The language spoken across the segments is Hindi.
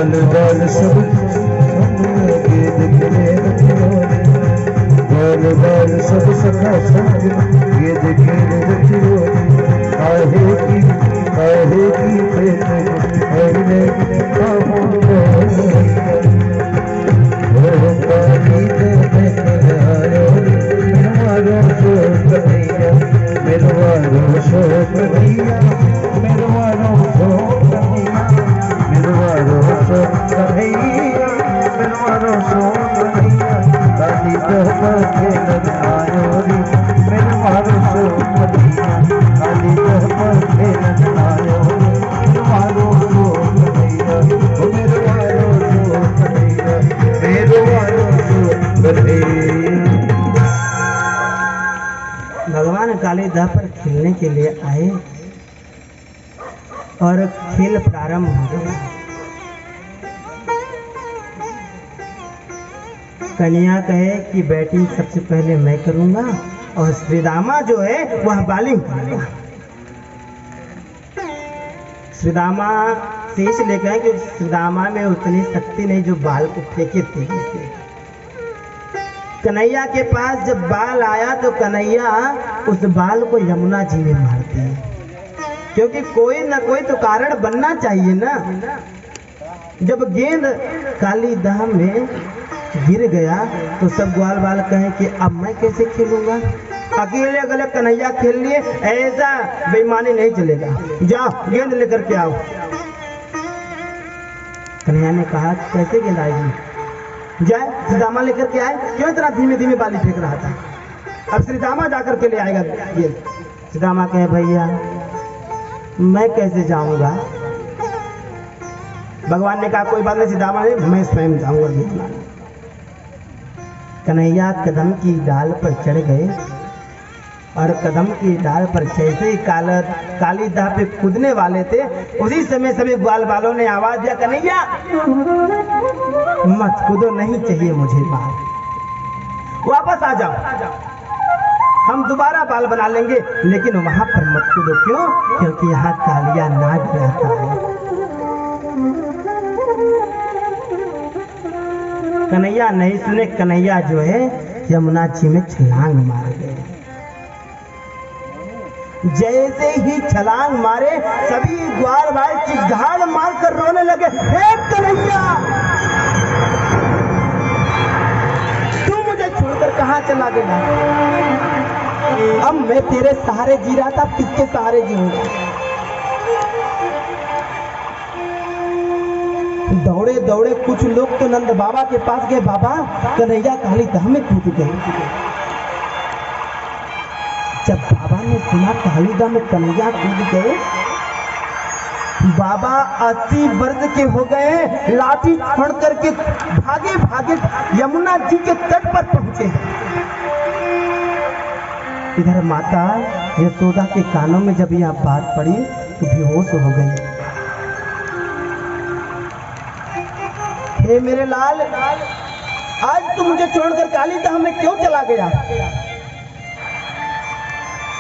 बाल बाल सब गेंद खेले रतियों बाल बाल सब सखा संग गेंद खेले रतियों काहे की प्रेम हरने काहों काली दे आयो मेरवारो सो कन्हैया मेरवारो सो कन्हैया मेरवारो सो कन्हैया मेरवारो सो कन्हैया मेरवारो सो कन्हैया काली दे खेलन आयो रे मेरवारो सो कन्हैया काली दे खेलन आयो मेरवारो सो कन्हैया मेरवारो सो कन्हैया मेरवारो सो कन्हैया। भगवान कालीदाह पर खेलने के लिए आए और खेल प्रारंभ हो गया। कन्या कहे कि बैटिंग सबसे पहले मैं करूंगा और श्रीदामा जो है वह बॉलिंग करेगा। श्रीदामा से इसलिए कहे कि श्रीदामा में उतनी शक्ति नहीं जो बाल को फेंके तेजी से। कन्हैया के पास जब बाल आया तो कन्हैया उस बाल को यमुना जी में मारती है, क्योंकि कोई ना कोई तो कारण बनना चाहिए ना। जब गेंद कालीदाह में गिर गया तो सब ग्वाल बाल कहे कि अब मैं कैसे खेलूंगा, अकेले अकेले कन्हैया खेल लिए, ऐसा बेईमानी नहीं चलेगा, जाओ गेंद लेकर के आओ। कन्हैया ने कहा कैसे गेंद आएगी, जाए श्रीदामा लेकर के आए, क्यों इतना धीमे धीमे बाली फेंक रहा था, अब श्रीदामा जाकर के ले आएगा गेंद। श्रीदामा कहे भैया मैं कैसे जाऊंगा। भगवान ने कहा कोई बात नहीं श्रीदामा ने, मैं स्वयं जाऊंगा गेंद लाने। कन्हैया कदम की डाल पर चढ़ गए और कदम की डाल पर जैसे ही कालीदाह पे कूदने वाले थे उसी समय सभी ग्वाल बालों ने आवाज दिया कन्हैया मत कूदो, नहीं चाहिए मुझे बाल, वापस आ जाओ, हम दोबारा बाल बना लेंगे, लेकिन वहां पर मत कूदो। क्यों? क्योंकि यहाँ कालिया नाग रहता है। कन्हैया नहीं सुने, कन्हैया जो है यमुना जी में छलांग मार गए। जैसे ही छलांग मारे सभी ग्वाल बाल चिघाड़ मारकर रोने लगे, हे कन्हैया तू मुझे छोड़कर कहां चला गया, अब मैं तेरे सहारे जी रहा था, किसके सहारे जीऊंगा। दौड़े दौड़े कुछ लोग तो नंद बाबा के पास गए, बाबा कन्हैया कालीदाह में कूद गए। जब बाबा ने सुना कालीदाह में कन्हैया कूद गए, बाबा 80 वर्ष के हो गए, लाठी छोड़ करके भागे भागे यमुना जी के तट पर पहुंचे। इधर माता यशोदा के कानों में जब यह बात पड़ी तो बेहोश हो गई। हे मेरे लाल, आज तू मुझे छोड़कर कालीदाह में क्यों चला गया।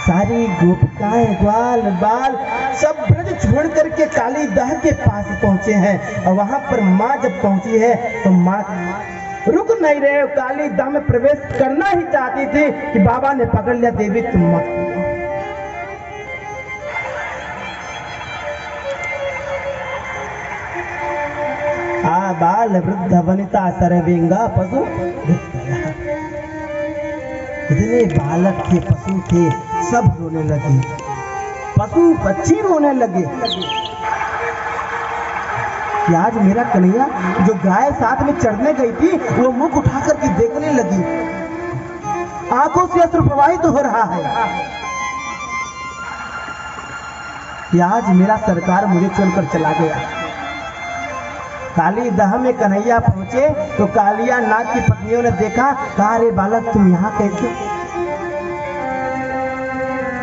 सारी गोपिकाएं ग्वाल बाल सब ब्रज छोड़ करके कालीदाह के पास पहुंचे हैं और वहां पर माँ जब पहुंची है तो माँ रुक नहीं रहे, कालीदाह में प्रवेश करना ही चाहती थी कि बाबा ने पकड़ लिया, देवी तुम मत। आ बाल वृद्ध वनिता सर्वेंगा पशु, इतने बालक थे पशु थे सब रोने लगे, पशु पक्षी रोने लगे कि आज मेरा कन्हैया जो गाय साथ में चढ़ने गई थी वो मुख उठा करके देखने लगी, आंखों से अश्रु प्रवाहित हो रहा है कि आज मेरा सरकार मुझे छोड़कर चला गया। कालीदाह में कन्हैया पहुंचे तो कालिया नाग की पत्नियों ने देखा, कहा अरे बालक तुम यहाँ कैसे,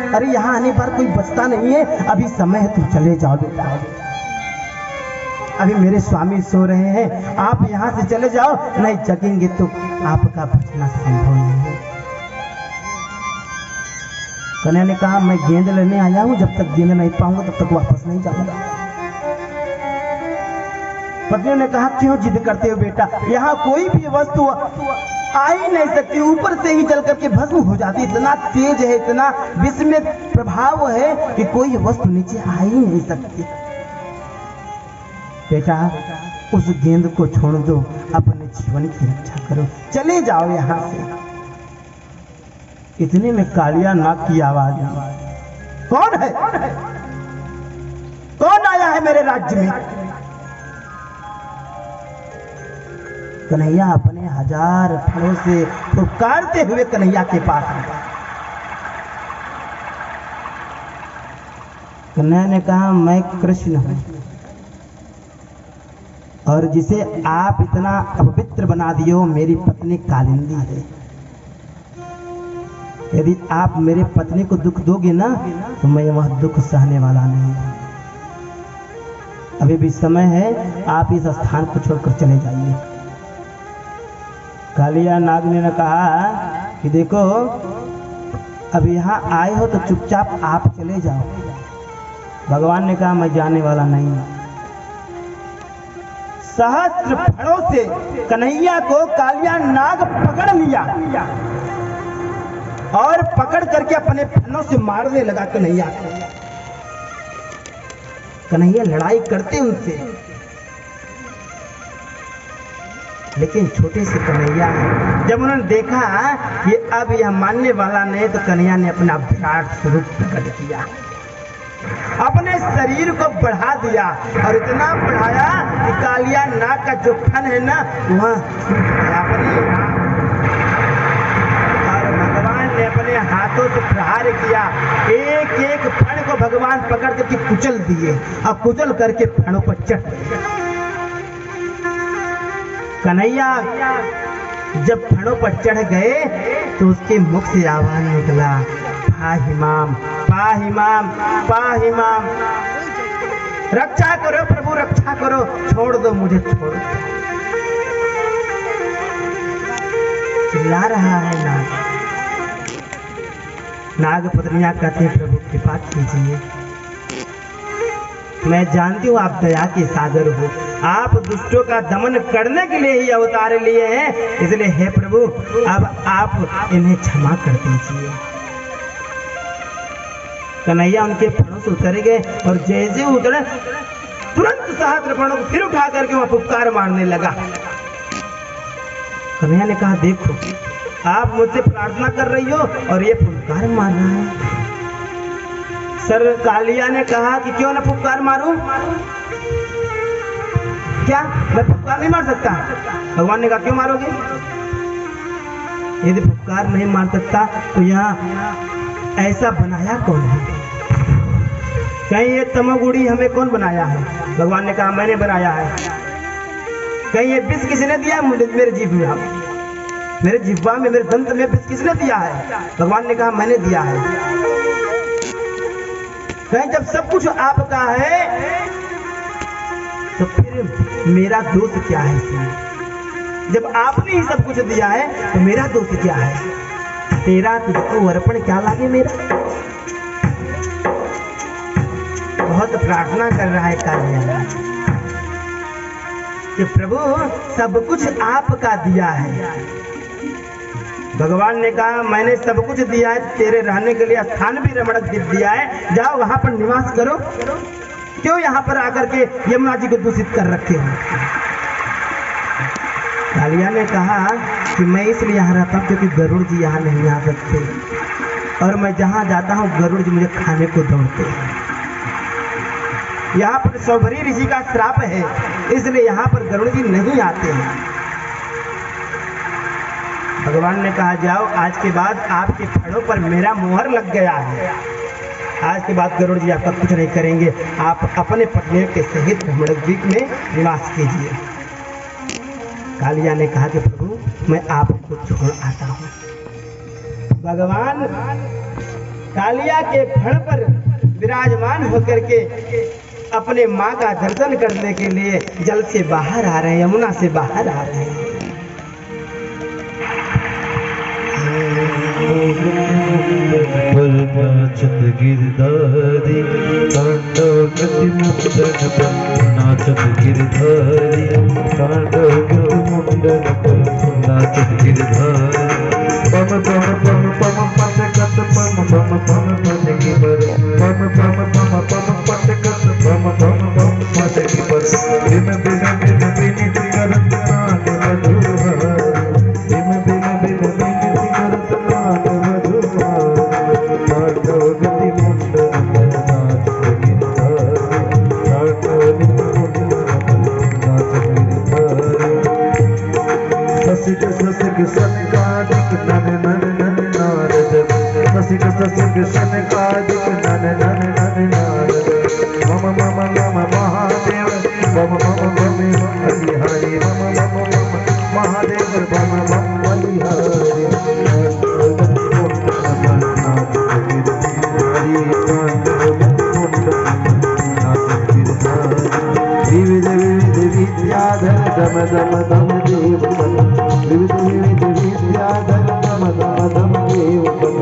अरे यहाँ आने पर कोई बचता नहीं है, अभी समय है तुम चले जाओ बेटा, अभी मेरे स्वामी सो रहे हैं, आप यहाँ से चले जाओ, नहीं जगेंगे तो आपका बचना संभव नहीं है। कन्हैया ने कहा मैं गेंद लेने आया हूँ, जब तक गेंद नहीं पाऊंगा तब तक वापस नहीं जाऊंगा। पत्नी ने कहा क्यों जिद करते हो बेटा, यहाँ कोई भी वस्तु आ ही नहीं सकती, ऊपर से ही जल करके भस्म हो जाती, इतना तेज है, इतना विष में प्रभाव है कि कोई वस्तु नीचे आ ही नहीं सकती। बेटा उस गेंद को छोड़ दो, अपने जीवन की रक्षा करो, चले जाओ यहाँ से। इतने में कालिया नाग की आवाज आई, कौन है, कौन आया है मेरे राज्य में? कन्हैया अपने 1000 फलों से पुकारते हुए कन्हैया के पास आया। कन्हैया ने कहा मैं कृष्ण हूं और जिसे आप इतना अपवित्र बना दिए हो मेरी पत्नी कालिंदी है। यदि आप मेरे पत्नी को दुख दोगे ना तो मैं वह दुख सहने वाला नहीं हूं। अभी भी समय है, आप इस स्थान को छोड़कर चले जाइए। कालिया नाग ने कहा कि देखो अब यहाँ आए हो तो चुपचाप आप चले जाओ। भगवान ने कहा मैं जाने वाला नहीं हूं। सहस्त्र फणों से कन्हैया को कालिया नाग पकड़ लिया और पकड़ करके अपने फणों से मारने लगा कन्हैया को। कन्हैया लड़ाई करते उनसे, लेकिन छोटे से कन्हैया जब उन्होंने देखा कि अब यह मानने वाला नहीं तो कन्हैया ने अपना विराट स्वरूप प्रकट किया, अपने शरीर को बढ़ा दिया और इतना बढ़ाया कि कालिया नाग का जो फन है ना वह अपने और भगवान ने अपने हाथों से प्रहार किया। एक एक फण को भगवान पकड़ करके कुचल दिए और कुचल करके फणों पर चढ़ दिए। कन्हैया जब फणों पर चढ़ गए तो उसके मुख से आवाज निकला, पाहिमाम पाहिमाम पाहिमाम, रक्षा करो प्रभु रक्षा करो, छोड़ दो मुझे छोड़ दो। चिल्ला रहा है नाग। नाग पत्नियां कहते हैं प्रभु कृपा कीजिए, मैं जानती हूँ आप दया के सागर हो, आप दुष्टों का दमन करने के लिए ही अवतार लिए हैं, इसलिए हे प्रभु अब आप इन्हें क्षमा कर दीजिए। कन्हैया उनके फणों से उतर गए और जैसे उतरे तुरंत सहस्त्र फणों को फिर उठा करके वह फुफकार मारने लगा। कन्हैया ने कहा देखो आप मुझसे प्रार्थना कर रही हो और ये फुफकार मार रहा है। सर कालिया ने कहा कि क्यों ना फुफकार मारूं, क्या मैं फुफकार नहीं मार सकता? भगवान ने कहा क्यों मारोगे? यदि फुफकार नहीं मार सकता तो यहाँ ऐसा बनाया कौन है? कहीं ये तमोगुड़ी हमें कौन बनाया है? भगवान ने कहा मैंने बनाया है। कहीं ये विष किसने दिया मेरे जीभ में, मेरे जिह्वा में, मेरे दंत में विष किसने दिया है? भगवान ने कहा मैंने दिया है। कहीं जब सब कुछ आपका है तो फिर मेरा दोष क्या है इसमें? जब आपने ही सब कुछ दिया है तो मेरा दोष क्या है? तेरा तुझको अर्पण क्या लागे मेरा? बहुत प्रार्थना कर रहा है कालिया कि प्रभु सब कुछ आपका दिया है। भगवान ने कहा मैंने सब कुछ दिया है, तेरे रहने के लिए स्थान भी रमणक दिया है, जाओ वहां पर निवास करो, क्यों यहाँ पर आकर के यमुना जी को दूषित कर रखे हो? कालिया ने कहा कि मैं इसलिए यहाँ रहता हूँ क्योंकि गरुड़ जी यहाँ नहीं आ सकते और मैं जहाँ जाता हूँ गरुड़ जी मुझे खाने को दौड़ते हैं। यहाँ पर सौभरी ऋषि का श्राप है, इसलिए यहाँ पर गरुड़ जी नहीं आते हैं। भगवान ने कहा जाओ आज के बाद आपके फणों पर मेरा मोहर लग गया है, आज के बाद गरुड़ जी आपका कुछ नहीं करेंगे, आप अपने पत्नी के सहित ब्रह्मण्ड द्वीप में निवास कीजिए। कालिया ने कहा कि प्रभु मैं आपको छोड़ आता हूँ। भगवान कालिया के फण पर विराजमान होकर के अपने माँ का दर्शन करने के लिए जल से बाहर आ रहे हैं, यमुना से बाहर आ रहे हैं। गिरधारी नाचत गिरधारी तांडव गति मुंडन पर नाच गिरधारी पम पम पम पम पटकत पम पम पम पटकी पर पम पम पम पम पटकत पम पम पम पटकी पर बिन बिन बिन बिन करत नाद मधुर बिन बिन बिन बिन करत नाद मधुर तांडव गति मुंडन पर नाच गिरधारी तांडव गति मुंडन पर नाच गिरधारी ससिक ससिक सनकादिक नन नन नन नारद ससिक ससिक सनकादिक नन नन नन नारद मम मम मम महादेव मम मम मम हरिहरि मम मम मम महादेव मम मम हरिहरि विविध विविध विद्याधर दम दम दम देव विविध विविध विद्याधर दम दम दम देव दम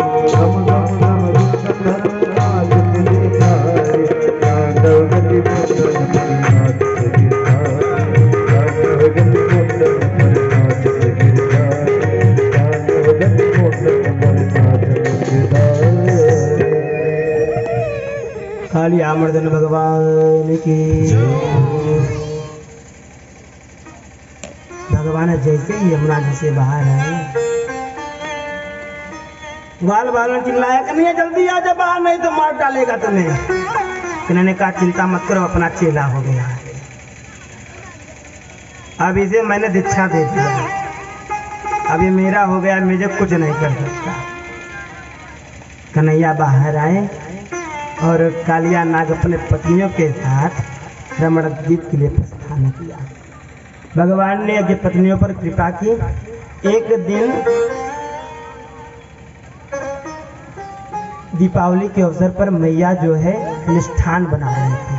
दम दम विषधर राज गिरधारी तांडव गति मुंडन पर नाच गिरधारी तांडव गति मुंडन पर नाच गिरधारी तांडव गति मुंडन पर नाच गिरधारी। काली आमर्दन भगवान की। भगवान जैसे ही यमुना जी से बाहर आए, ग्वाल बालन चिल्लाया कि नहीं जल्दी आ जा बाहर, नहीं तो मार डालेगा तुम्हें। इन्होंने कहा चिंता मत करो, अपना चेला हो गया, अब इसे मैंने दीक्षा दे दिया, अब ये मेरा हो गया, मुझे कुछ नहीं कर सकता। कन्हैया बाहर आए और कालिया नाग अपने पत्नियों के साथ रमणद्वीप के लिए प्रस्थान किया। भगवान ने अपनी पत्नियों पर कृपा की। एक दिन दीपावली के अवसर पर मैया जो है मिष्ठान बना रही थी।